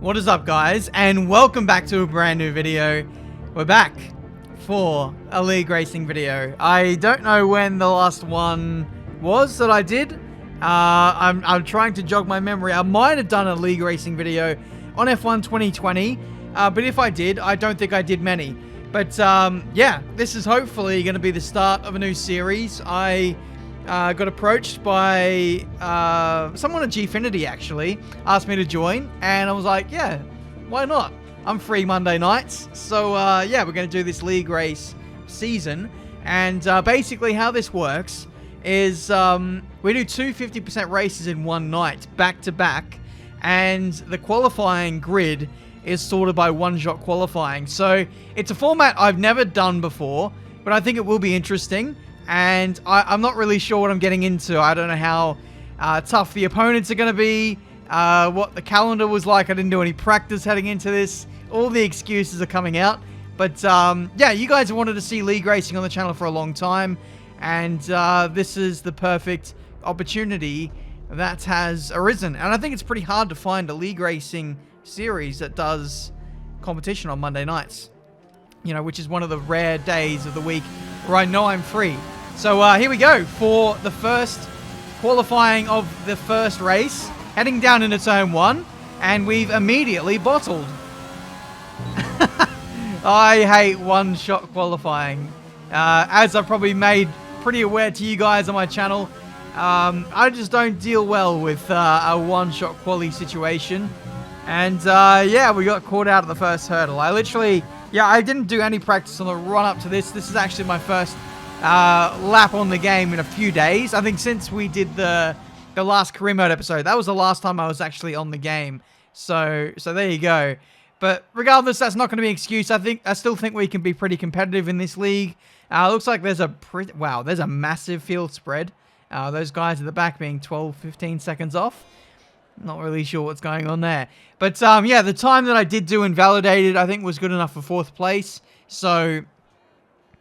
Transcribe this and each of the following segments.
What is up, guys, and welcome back to a brand new video. We're back for a league racing video. I don't know when the last one was that I did. I'm trying to jog my memory. I might have done a league racing video on F1 2020, but if I did, I don't think I did many. But yeah, this is hopefully going to be the start of a new series. I got approached by someone at Gfinity, actually, asked me to join, and I was like, yeah, why not? I'm free Monday nights, so yeah, we're going to do this league race season. And basically how this works is we do two 50% races in one night, back to back, and the qualifying grid is sorted by one-shot qualifying. So it's a format I've never done before, but I think it will be interesting. And I'm not really sure what I'm getting into. I don't know how tough the opponents are going to be, what the calendar was like. I didn't do any practice heading into this. All the excuses are coming out. But yeah, you guys have wanted to see league racing on the channel for a long time. And this is the perfect opportunity that has arisen. And I think it's pretty hard to find a league racing series that does competition on Monday nights. You know, which is one of the rare days of the week where I know I'm free. So here we go for the first qualifying of the first race, heading down into turn one, and we've immediately bottled. I hate one-shot qualifying. As I've probably made pretty aware to you guys on my channel, I just don't deal well with a one-shot quali situation. And yeah, we got caught out at the first hurdle. I didn't do any practice on the run-up to this. This is actually my first lap on the game in a few days. I think since we did the last career mode episode, that was the last time I was actually on the game. So there you go. But regardless, that's not going to be an excuse. I still think we can be pretty competitive in this league. Looks like there's a massive field spread. Those guys at the back being 12, 15 seconds off. Not really sure what's going on there. But yeah, the time that I did do invalidated, I think was good enough for 4th place. So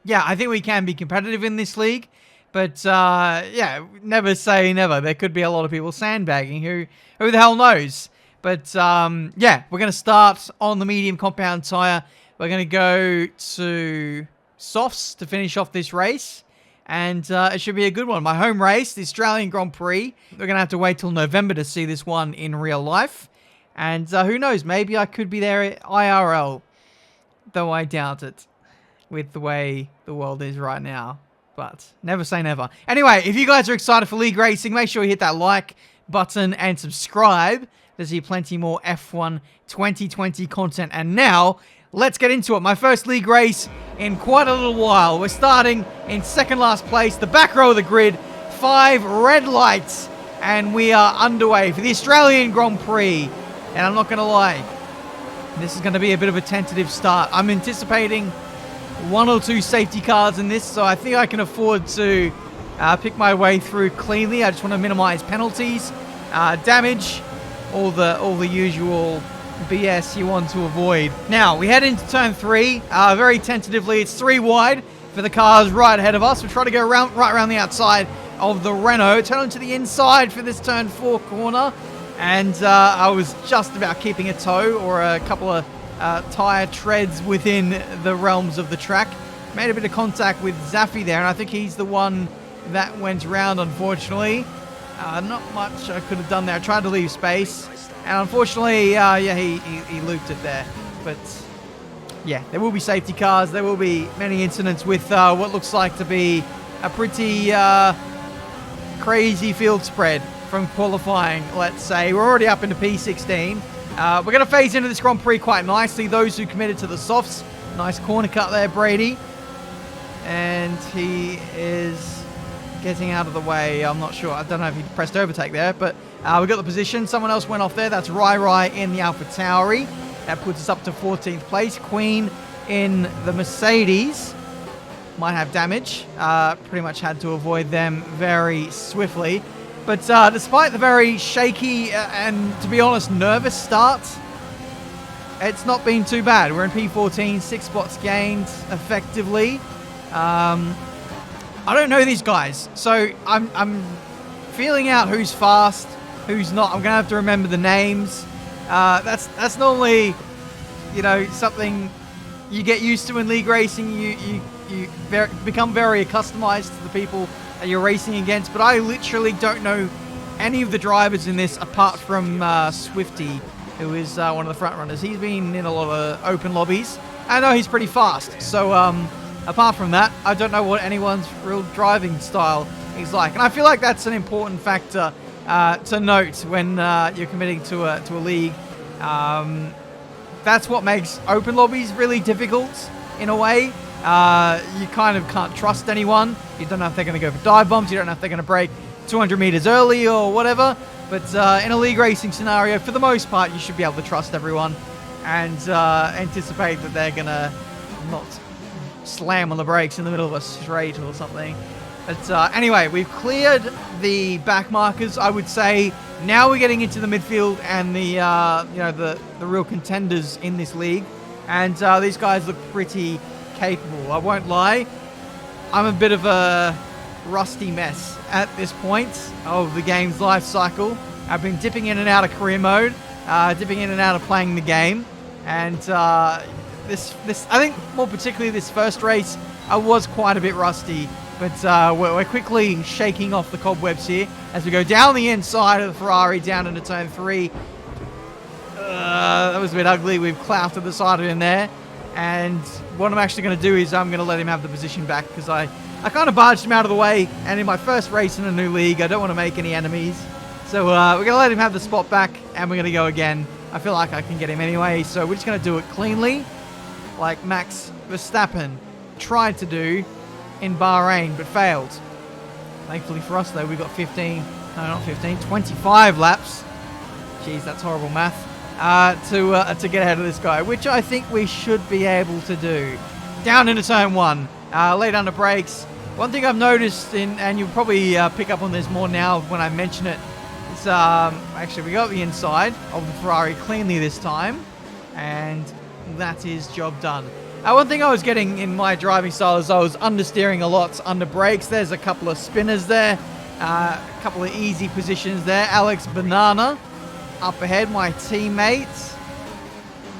yeah, I think we can be competitive in this league. But yeah, never say never. There could be a lot of people sandbagging. Who the hell knows? But yeah, we're going to start on the medium compound tyre. We're going to go to softs to finish off this race. And it should be a good one. My home race, the Australian Grand Prix. We're going to have to wait till November to see this one in real life. And who knows, maybe I could be there at IRL. Though I doubt it, with the way the world is right now. But never say never. Anyway, if you guys are excited for league racing, make sure you hit that like button and subscribe to see plenty more F1 2020 content. And now, let's get into it. My first league race in quite a little while. We're starting in second last place, the back row of the grid, 5 red lights, and we are underway for the Australian Grand Prix. And I'm not going to lie, this is going to be a bit of a tentative start. I'm anticipating 1 or 2 safety cars in this, so I think I can afford to pick my way through cleanly. I just want to minimize penalties, damage, all the usual BS you want to avoid. Now, we head into turn 3, very tentatively. It's 3 wide for the cars right ahead of us. We'll try to go right around the outside of the Renault, turn into the inside for this turn 4 corner. And I was just about keeping a toe or a couple of tyre treads within the realms of the track. Made a bit of contact with Zaffi there, and I think he's the one that went round, unfortunately. Not much I could have done there. I tried to leave space. And unfortunately, yeah, he looped it there. But yeah, there will be safety cars. There will be many incidents with what looks like to be a pretty crazy field spread from qualifying, let's say. We're already up into P16. We're going to phase into this Grand Prix quite nicely. Those who committed to the softs. Nice corner cut there, Brady. And he is getting out of the way. I'm not sure. I don't know if he pressed overtake there, but we got the position. Someone else went off there. That's Rai in the Alpha Tauri. That puts us up to 14th place. Queen in the Mercedes might have damage. Pretty much had to avoid them very swiftly. But despite the very shaky and, to be honest, nervous start, it's not been too bad. We're in P14, 6 spots gained effectively. I don't know these guys, so I'm feeling out who's fast, who's not. I'm going to have to remember the names. That's normally, something you get used to in league racing. You become very customized to the people that you're racing against. But I literally don't know any of the drivers in this apart from Swifty, who is one of the front runners. He's been in a lot of open lobbies. I know he's pretty fast. So apart from that, I don't know what anyone's real driving style is like. And I feel like that's an important factor to note when you're committing to a league. That's what makes open lobbies really difficult in a way. You kind of can't trust anyone. You don't know if they're going to go for dive bombs. You don't know if they're going to break 200 meters early or whatever. But in a league racing scenario, for the most part, you should be able to trust everyone and anticipate that they're going to not slam on the brakes in the middle of a straight or something. But anyway, we've cleared the back markers. I would say now we're getting into the midfield and the real contenders in this league. And these guys look pretty capable. I won't lie. I'm a bit of a rusty mess at this point of the game's life cycle. I've been dipping in and out of career mode, dipping in and out of playing the game. And this I think more particularly this first race, I was quite a bit rusty. But we're quickly shaking off the cobwebs here as we go down the inside of the Ferrari down into turn 3. That was a bit ugly. We've clouted the side of him there. And what I'm actually going to do is I'm going to let him have the position back because I kind of barged him out of the way. And in my first race in a new league, I don't want to make any enemies. So we're going to let him have the spot back and we're going to go again. I feel like I can get him anyway. So we're just going to do it cleanly like Max Verstappen tried to do in Bahrain, but failed. Thankfully for us, though, we got 25 laps. Jeez, that's horrible math. To get ahead of this guy, which I think we should be able to do. Down into turn 1, lay down the brakes. One thing I've noticed, and you'll probably pick up on this more now when I mention it, is actually we got the inside of the Ferrari cleanly this time, and that is job done. One thing I was getting in my driving style is I was understeering a lot under brakes. There's a couple of spinners there, a couple of easy positions there. Alex Banana up ahead, my teammate,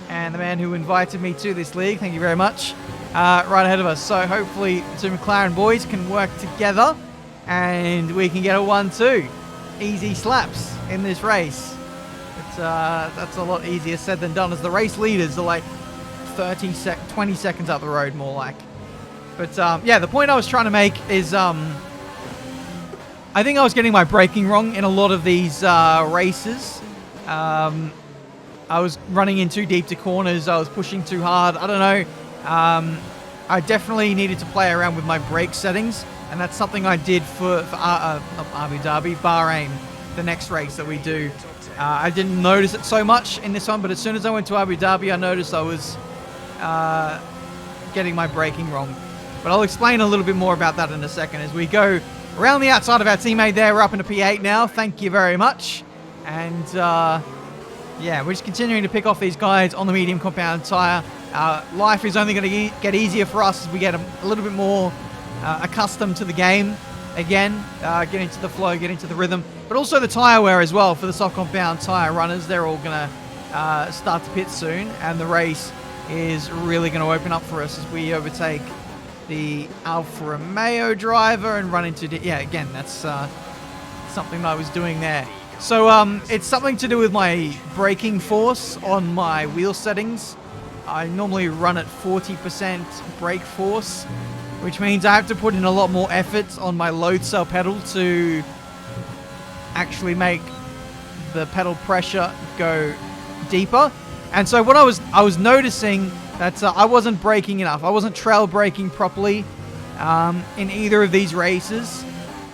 and the man who invited me to this league. Thank you very much. Right ahead of us. So hopefully the two McLaren boys can work together and we can get a 1-2. Easy slaps in this race. That's a lot easier said than done, as the race leaders are like 20 seconds up the road, more like. But yeah, the point I was trying to make is I think I was getting my braking wrong in a lot of these races. I was running in too deep to corners. I was pushing too hard. I don't know. I definitely needed to play around with my brake settings, and that's something I did for Abu Dhabi, Bahrain, the next race that we do. I didn't notice it so much in this one, but as soon as I went to Abu Dhabi, I noticed I was getting my braking wrong. But I'll explain a little bit more about that in a second as we go around the outside of our teammate there. We're up into P8 now. Thank you very much. And yeah, we're just continuing to pick off these guys on the medium compound tyre. Life is only going to get easier for us as we get a little bit more accustomed to the game again, get into the flow, get into the rhythm. But also the tyre wear as well for the soft compound tyre runners. They're all going to start to pit soon, and the race is really going to open up for us as we overtake the Alfa Romeo driver and run into... yeah, again, that's something that I was doing there. So it's something to do with my braking force on my wheel settings. I normally run at 40% brake force, which means I have to put in a lot more effort on my load cell pedal to actually make the pedal pressure go deeper. And so what I was noticing that I wasn't braking enough. I wasn't trail braking properly in either of these races.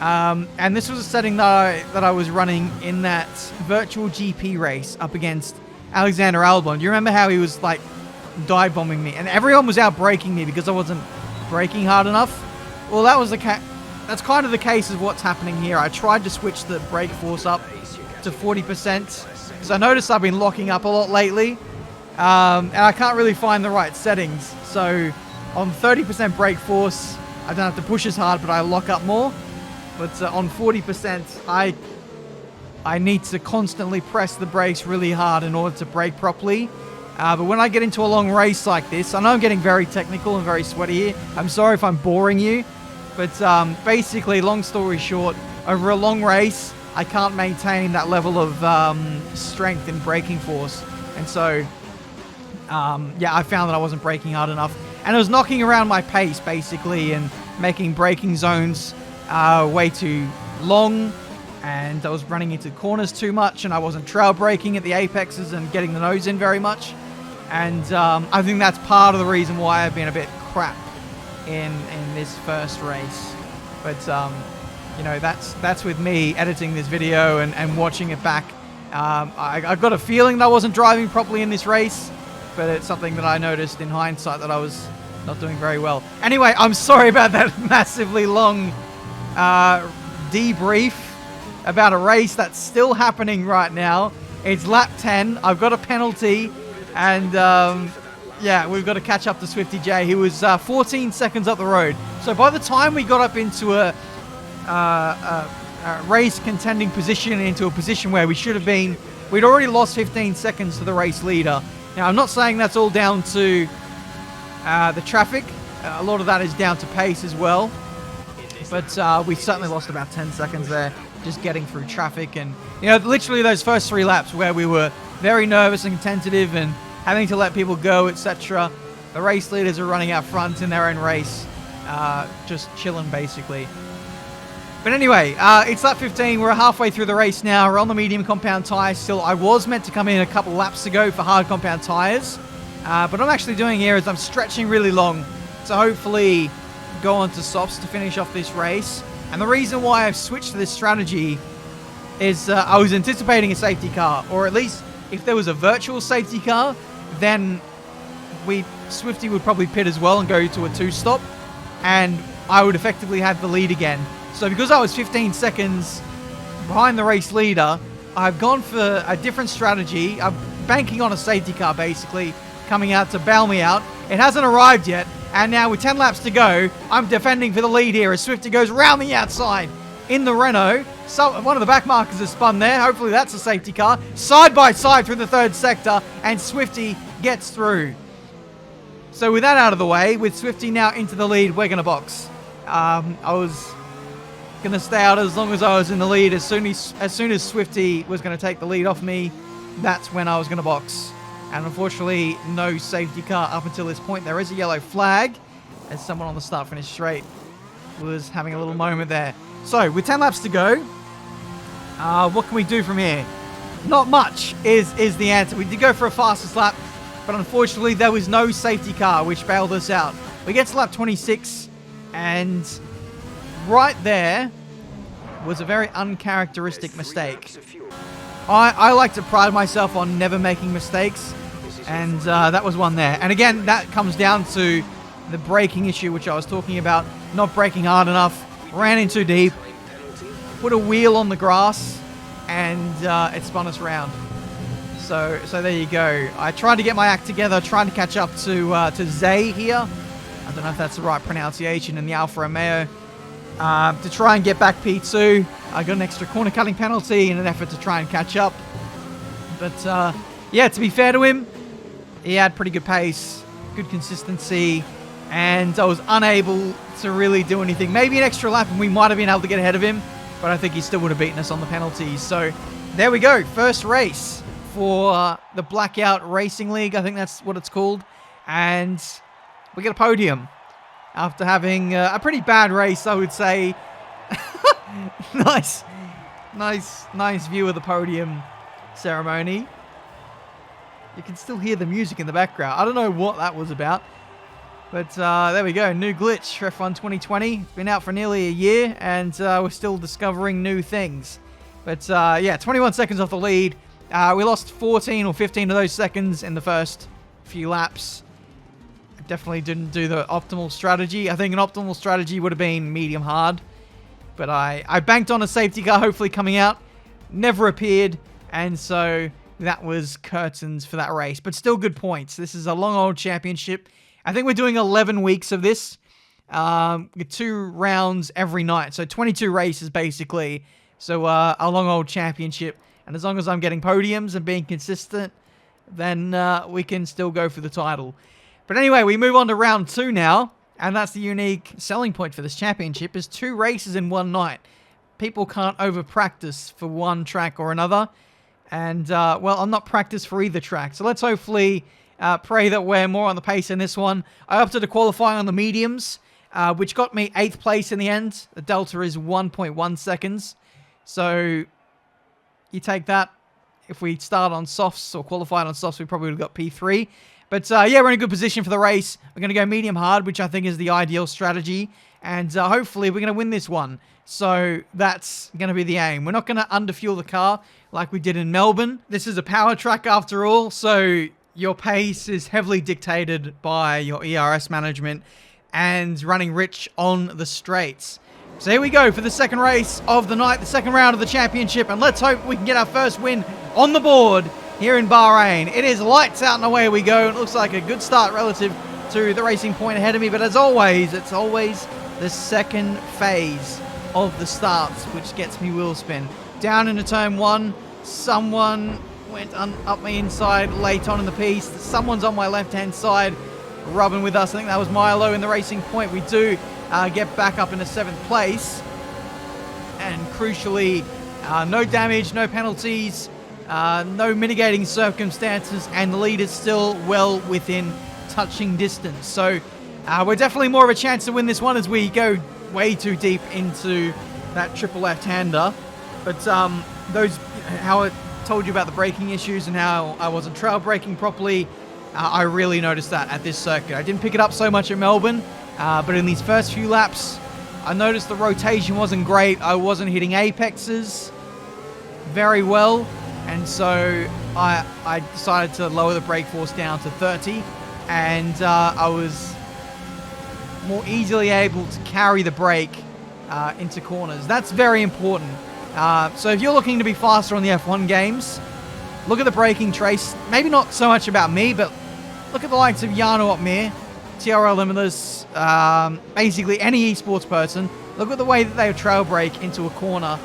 And this was a setting that I was running in that virtual GP race up against Alexander Albon. Do you remember how he was like dive bombing me and everyone was out braking me because I wasn't braking hard enough? Well, that was that's kind of the case of what's happening here. I tried to switch the brake force up to 40% because I noticed I've been locking up a lot lately, and I can't really find the right settings. So on 30% brake force, I don't have to push as hard, but I lock up more. But on 40%, I I need to constantly press the brakes really hard in order to brake properly. But when I get into a long race like this, I know I'm getting very technical and very sweaty here. I'm sorry if I'm boring you. But basically, long story short, over a long race, I can't maintain that level of strength and braking force. And so, yeah, I found that I wasn't braking hard enough. And it was knocking around my pace, basically, and making braking zones way too long. And I was running into corners too much, and I wasn't trail braking at the apexes and getting the nose in very much. And I think that's part of the reason why I've been a bit crap in this first race. But, you know, that's with me editing this video and watching it back. I got a feeling that I wasn't driving properly in this race, but it's something that I noticed in hindsight that I was not doing very well. Anyway, I'm sorry about that massively long debrief about a race that's still happening right now. It's lap 10. I've got a penalty, and yeah, we've got to catch up to Swifty J. He was 14 seconds up the road. So by the time we got up into a race contending position, into a position where we should have been, we'd already lost 15 seconds to the race leader. Now, I'm not saying that's all down to the traffic. A lot of that is down to pace as well. But we certainly lost about 10 seconds there just getting through traffic. And, you know, literally those first 3 laps where we were very nervous and tentative and having to let people go, etc. The race leaders are running out front in their own race, just chilling, basically. But anyway, it's lap 15. We're halfway through the race now. We're on the medium compound tyres still. I was meant to come in a couple laps ago for hard compound tyres. But what I'm actually doing here is I'm stretching really long to hopefully go on to softs to finish off this race. And the reason why I've switched to this strategy is I was anticipating a safety car, or at least if there was a virtual safety car, then Swifty would probably pit as well and go to a 2-stop, and I would effectively have the lead again. So because I was 15 seconds behind the race leader, I've gone for a different strategy. I'm banking on a safety car, basically, coming out to bail me out. It hasn't arrived yet, and now with 10 laps to go, I'm defending for the lead here as Swifty goes round the outside in the Renault. So one of the back markers has spun there. Hopefully that's a safety car. Side by side through the 3rd sector, and Swifty gets through. So with that out of the way, with Swifty now into the lead, we're going to box. I was going to stay out as long as I was in the lead. As soon as Swifty was going to take the lead off me, that's when I was going to box. And unfortunately, no safety car up until this point. There is a yellow flag, as someone on the start-finish straight was having a little moment there. So, with 10 laps to go, what can we do from here? Not much is the answer. We did go for a fastest lap, but unfortunately, there was no safety car, which bailed us out. We get to lap 26, and right there was a very uncharacteristic mistake. I like to pride myself on never making mistakes, and that was one there. And again, that comes down to the braking issue, which I was talking about. Not braking hard enough, ran in too deep, put a wheel on the grass, and it spun us around. So there you go. I tried to get my act together, trying to catch up to Zay here. I don't know if that's the right pronunciation in the Alfa Romeo. To try and get back P2. I got an extra corner cutting penalty in an effort to try and catch up. But yeah, to be fair to him, he had pretty good pace, good consistency, and I was unable to really do anything. Maybe an extra lap and we might have been able to get ahead of him, but I think he still would have beaten us on the penalties. So there we go. First race for the Blackout Racing League. I think that's what it's called. And we get a podium after having a pretty bad race, I would say. Nice view of the podium ceremony. You can still hear the music in the background. I don't know what that was about. But there we go. New glitch for F1 2020. It's been out for nearly a year, and we're still discovering new things. But yeah, 21 seconds off the lead. We lost 14 or 15 of those seconds in the first few laps. I definitely didn't do the optimal strategy. I think an optimal strategy would have been medium hard. But I banked on a safety car hopefully coming out. Never appeared. And so that was curtains for that race. But still good points. This is a long old championship. I think we're doing 11 weeks of this. With 2 rounds every night. So 22 races basically. So a long old championship. And as long as I'm getting podiums and being consistent, then we can still go for the title. But anyway, we move on to round 2 now. And that's the unique selling point for this championship, is 2 races in one night. People can't over-practice for one track or another. And, well, I'm not practiced for either track. So let's hopefully pray that we're more on the pace in this one. I opted to qualify on the mediums, which got me 8th place in the end. The delta is 1.1 seconds. So you take that. If we start on softs or qualified on softs, we probably would have got P3. But, yeah, we're in a good position for the race. We're going to go medium hard, which I think is the ideal strategy. And hopefully we're going to win this one. So that's going to be the aim. We're not going to underfuel the car like we did in Melbourne. This is a power track after all, so your pace is heavily dictated by your ERS management and running rich on the straights. So here we go for the second race of the night, the second round of the championship, and let's hope we can get our first win on the board here in Bahrain. It is lights out and away we go. It looks like a good start relative to the racing point ahead of me, but as always, it's always the second phase of the starts which gets me wheel spin. Down into turn 1, someone went up my inside late on in the piece. Someone's on my left-hand side rubbing with us. I think that was Milo in the racing point. We do get back up into 7th place. And crucially, no damage, no penalties, no mitigating circumstances, and the lead is still well within touching distance. So we're definitely more of a chance to win this one as we go way too deep into that triple left-hander. But how I told you about the braking issues and how I wasn't trail braking properly, I really noticed that at this circuit. I didn't pick it up so much at Melbourne, but in these first few laps, I noticed the rotation wasn't great. I wasn't hitting apexes very well, and so I decided to lower the brake force down to 30, and I was more easily able to carry the brake into corners. That's very important. So if you're looking to be faster on the F1 games, look at the braking trace. Maybe not so much about me, but look at the likes of Jarno Opmeer, TRL Limitless, basically any esports person. Look at the way that they trail brake into a corner,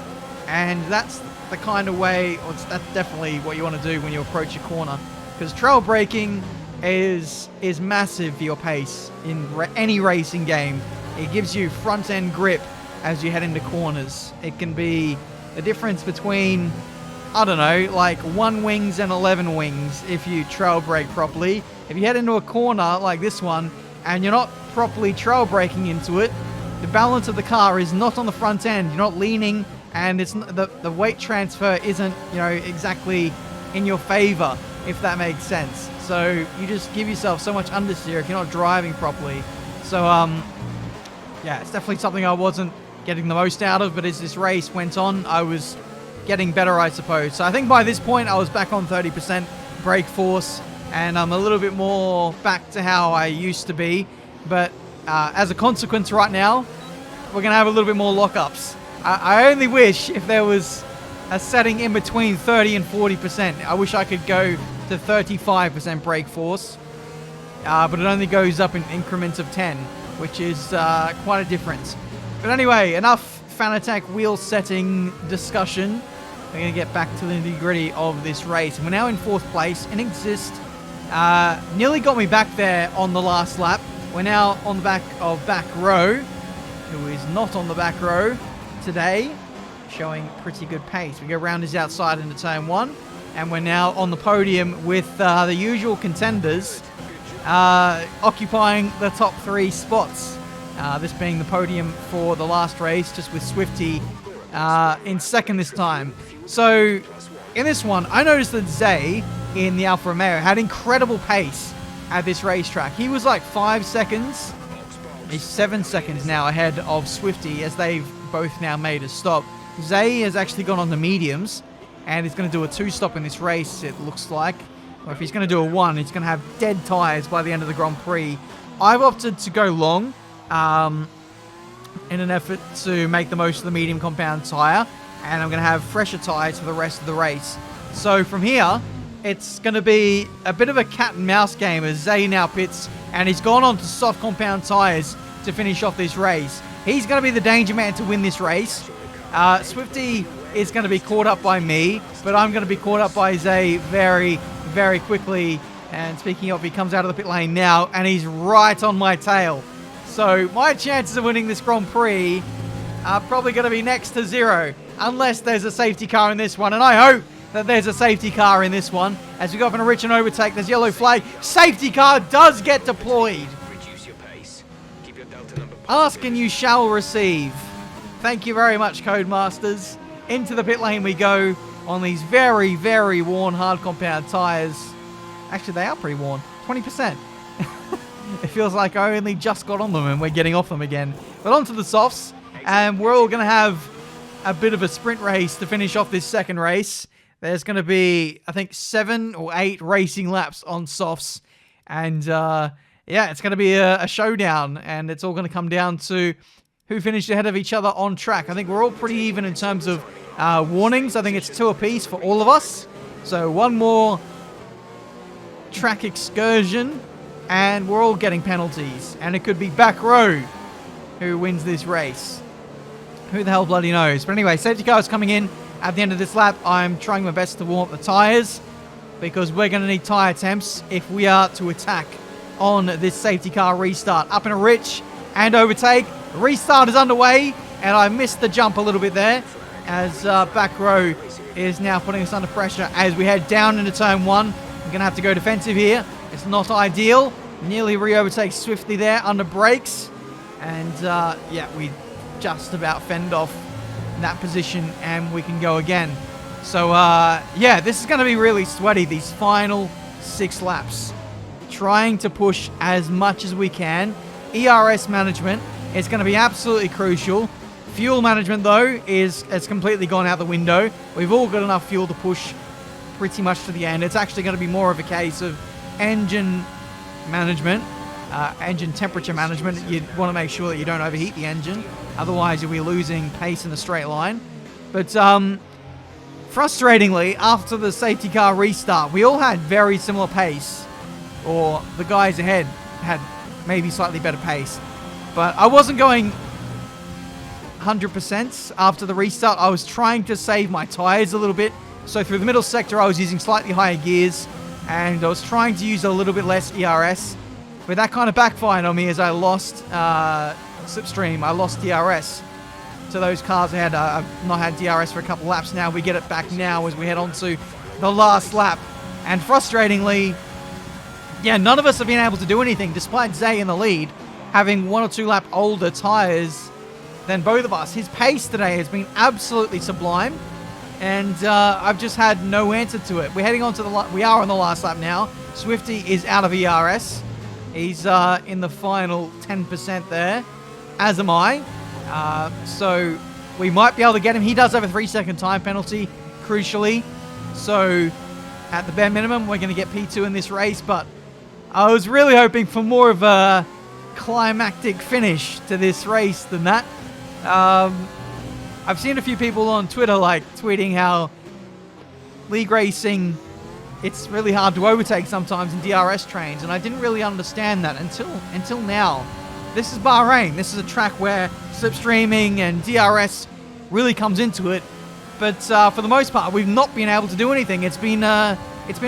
and that's the kind of way, or that's definitely what you want to do when you approach a corner, because trail braking is massive for your pace in any racing game. It gives you front end grip as you head into corners. It can be the difference between, I don't know, like 1 wings and 11 wings if you trail brake properly. If you head into a corner like this one and you're not properly trail braking into it, the balance of the car is not on the front end. You're not leaning, and it's the weight transfer isn't, exactly in your favor, if that makes sense. So you just give yourself so much understeer if you're not driving properly. So yeah, it's definitely something I wasn't getting the most out of, but as this race went on, I was getting better, I suppose. So I think by this point, I was back on 30% brake force, and I'm a little bit more back to how I used to be. But as a consequence right now, we're going to have a little bit more lockups. I only wish if there was a setting in between 30 and 40%. I wish I could go to 35% brake force, but it only goes up in increments of 10, which is quite a difference. But anyway, enough Fanatec wheel setting discussion. We're going to get back to the nitty-gritty of this race. And we're now in 4th place. Inexist nearly got me back there on the last lap. We're now on the back of Back Row, who is not on the back row today, showing pretty good pace. We go round his outside into turn 1, and we're now on the podium with the usual contenders occupying the top 3 spots. This being the podium for the last race, just with Swifty in 2nd this time. So in this one, I noticed that Zay in the Alfa Romeo had incredible pace at this racetrack. He was like 5 seconds. He's 7 seconds now ahead of Swifty, as they've both now made a stop. Zay has actually gone on the mediums, and he's going to do a 2-stop in this race, it looks like. Or if he's going to do a 1, he's going to have dead tyres by the end of the Grand Prix. I've opted to go long in an effort to make the most of the medium compound tyre, and I'm going to have fresher tyres for the rest of the race. So from here, it's going to be a bit of a cat and mouse game as Zay now pits, and he's gone on to soft compound tyres to finish off this race. He's going to be the danger man to win this race. Swifty is going to be caught up by me, but I'm going to be caught up by Zay very, very quickly. And speaking of, he comes out of the pit lane now, and he's right on my tail. So my chances of winning this Grand Prix are probably going to be next to zero, unless there's a safety car in this one. And I hope that there's a safety car in this one. As we go up in a rich and overtake, there's yellow flag. Safety car does get deployed. Reduce your pace. Keep your delta number Ask and you shall receive. Thank you very much, Codemasters. Into the pit lane we go on these very, very worn hard compound tyres. Actually, they are pretty worn. 20%. It feels like I only just got on them and we're getting off them again. But onto the softs. And we're all going to have a bit of a sprint race to finish off this second race. There's going to be, I think, 7 or 8 racing laps on softs. And, yeah, it's going to be a showdown. And it's all going to come down to who finished ahead of each other on track. I think we're all pretty even in terms of warnings. I think it's 2 apiece for all of us. So one more track excursion. And we're all getting penalties. And it could be Back Row who wins this race. Who the hell bloody knows? But anyway, safety car is coming in at the end of this lap. I'm trying my best to warm up the tyres, because we're going to need tyre temps if we are to attack on this safety car restart. Up in a rich and overtake. Restart is underway, and I missed the jump a little bit there, as Back Row is now putting us under pressure as we head down into turn 1. We're going to have to go defensive here. It's not ideal. Nearly re-overtakes swiftly there under brakes. And, yeah, we just about fend off that position and we can go again. So, yeah, this is going to be really sweaty, these final 6 laps. Trying to push as much as we can. ERS management is going to be absolutely crucial. Fuel management, though, has completely gone out the window. We've all got enough fuel to push pretty much to the end. It's actually going to be more of a case of engine management, engine temperature management. You want to make sure that you don't overheat the engine, otherwise you'll be losing pace in a straight line. But frustratingly, after the safety car restart, we all had very similar pace, or the guys ahead had maybe slightly better pace, but I wasn't going 100% after the restart. I was trying to save my tires a little bit, so through the middle sector I was using slightly higher gears, and I was trying to use a little bit less ERS, but that kind of backfired on me as I lost slipstream. I lost DRS to those cars ahead. I've not had DRS for a couple laps now. We get it back now as we head on to the last lap. And frustratingly, yeah, none of us have been able to do anything, despite Zay in the lead, having 1 or 2 lap older tires than both of us. His pace today has been absolutely sublime. And I've just had no answer to it. We're heading on to we are on the last lap now. Swifty is out of ERS. He's in the final 10% there, as am I. So we might be able to get him. He does have a 3-second time penalty, crucially. So at the bare minimum, we're going to get P2 in this race. But I was really hoping for more of a climactic finish to this race than that. I've seen a few people on Twitter tweeting how league racing, it's really hard to overtake sometimes in DRS trains, and I didn't really understand that until now. This is Bahrain. This is a track where slipstreaming and DRS really comes into it, but for the most part, we've not been able to do anything. It's been a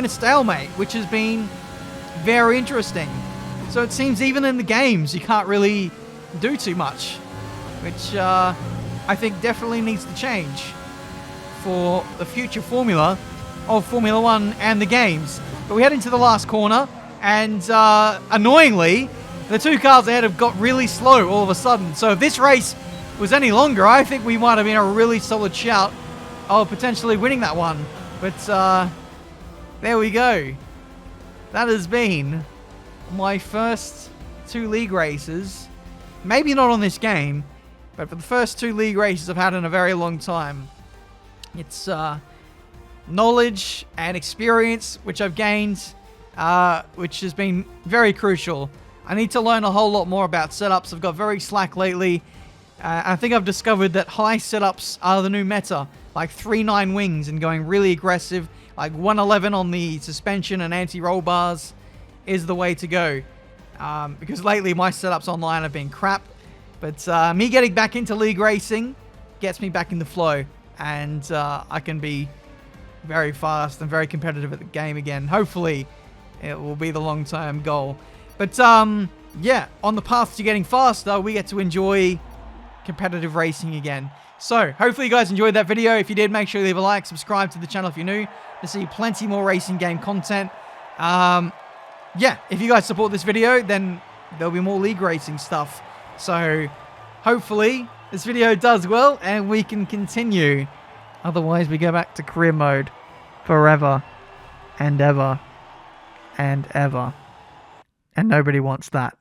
stalemate, which has been very interesting. So it seems even in the games, you can't really do too much, which I think definitely needs to change for the future formula of Formula 1 and the games. But we head into the last corner, and annoyingly, the 2 cars ahead have got really slow all of a sudden. So if this race was any longer, I think we might have been a really solid shout of potentially winning that one. But there we go. That has been my first 2 league races. Maybe not on this game, but for the first 2 league races I've had in a very long time. It's knowledge and experience which I've gained, which has been very crucial. I need to learn a whole lot more about setups. I've got very slack lately. I think I've discovered that high setups are the new meta, like 3.9 wings and going really aggressive, like 111 on the suspension and anti-roll bars is the way to go. Because lately my setups online have been crap. But me getting back into league racing gets me back in the flow. and I can be very fast and very competitive at the game again. Hopefully, it will be the long-term goal. But yeah, on the path to getting faster, we get to enjoy competitive racing again. So, hopefully you guys enjoyed that video. If you did, make sure you leave a like, subscribe to the channel if you're new to see plenty more racing game content. Yeah, if you guys support this video, then there'll be more league racing stuff. So, hopefully this video does well and we can continue. Otherwise, we go back to career mode forever and ever and ever. And nobody wants that.